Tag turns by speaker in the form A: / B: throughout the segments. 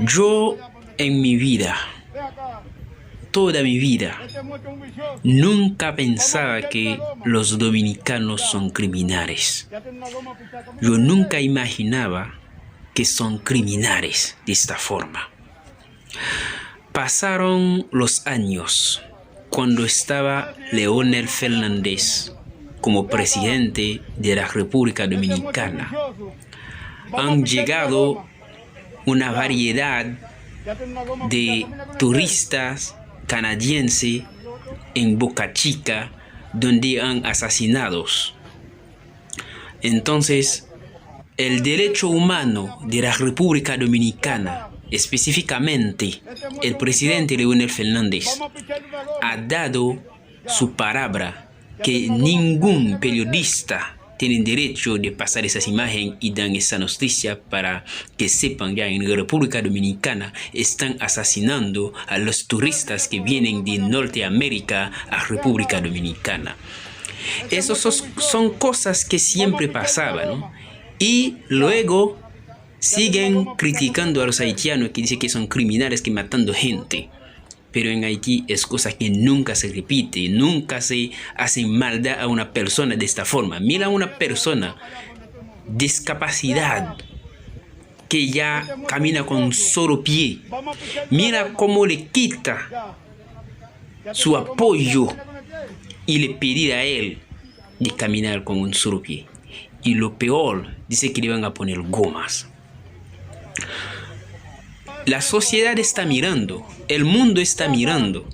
A: Yo en mi vida, toda mi vida, nunca pensaba que los dominicanos son criminales. Yo nunca imaginaba que son criminales de esta forma. Pasaron los años cuando estaba Leonel Fernández como presidente de la República Dominicana. Han llegado una variedad de turistas canadienses en Boca Chica, donde han asesinados. Entonces, el derecho humano de la República Dominicana, específicamente el presidente Leonel Fernández, ha dado su palabra que ningún periodista tiene derecho de pasar esas imágenes y dan esa noticia para que sepan ya en la República Dominicana están asesinando a los turistas que vienen de Norteamérica a República Dominicana. Esas son cosas que siempre pasaban, ¿no? Y luego siguen criticando a los haitianos que dicen que son criminales, que matando gente. Pero en Haití es cosa que nunca se repite, nunca se hace maldad a una persona de esta forma. Mira a una persona discapacidad que ya camina con un solo pie. Mira cómo le quita su apoyo y le pide a él de caminar con un solo pie. Y lo peor, dice que le van a poner gomas. La sociedad está mirando, el mundo está mirando,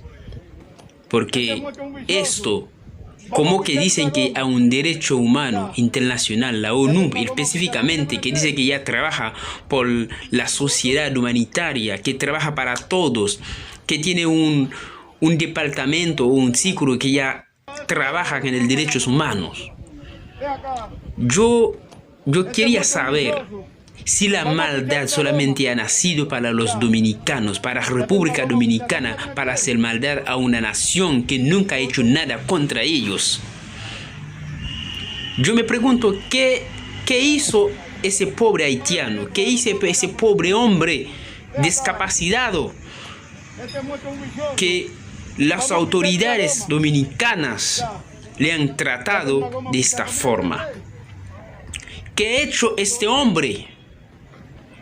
A: porque esto, como que dicen que a un derecho humano internacional, la ONU específicamente, que dice que ya trabaja por la sociedad humanitaria, que trabaja para todos, que tiene un departamento o un círculo que ya trabaja en los derechos humanos. Yo quería saber si la maldad solamente ha nacido para los dominicanos, para la República Dominicana, para hacer maldad a una nación que nunca ha hecho nada contra ellos. Yo me pregunto, ¿qué hizo ese pobre haitiano? ¿Qué hizo ese pobre hombre discapacitado? Que las autoridades dominicanas le han tratado de esta forma. ¿Qué ha hecho este hombre?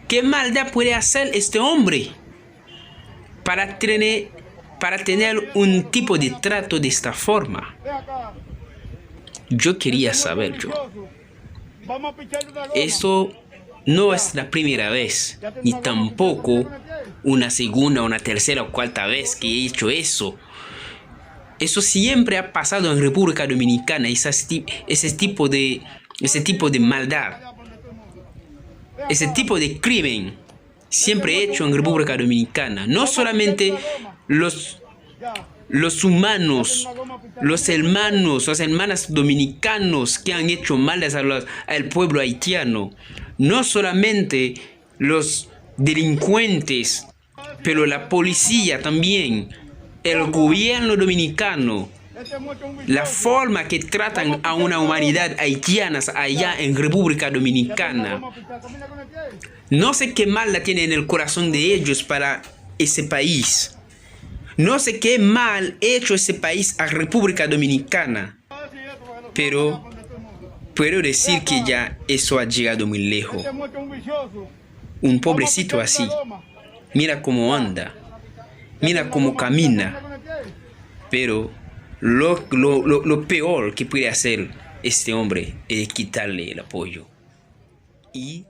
A: ¿Qué maldad puede hacer este hombre para tener un tipo de trato de esta forma? Yo quería saber Eso no es la primera vez, ni tampoco una segunda, una tercera o cuarta vez que he hecho eso. Eso siempre ha pasado en República Dominicana, ese tipo de maldad. Ese tipo de crimen siempre hecho en República Dominicana. No solamente los humanos, los hermanos, las hermanas dominicanos que han hecho males al pueblo haitiano. No solamente los delincuentes, pero la policía también, el gobierno dominicano. La forma que tratan a una humanidad haitiana allá en República Dominicana. No sé qué mal la tiene en el corazón de ellos para ese país. No sé qué mal ha hecho ese país a República Dominicana. Pero puedo decir que ya eso ha llegado muy lejos. Un pobrecito así. Mira cómo anda. Mira cómo camina. Pero lo peor que puede hacer este hombre es quitarle el apoyo. Y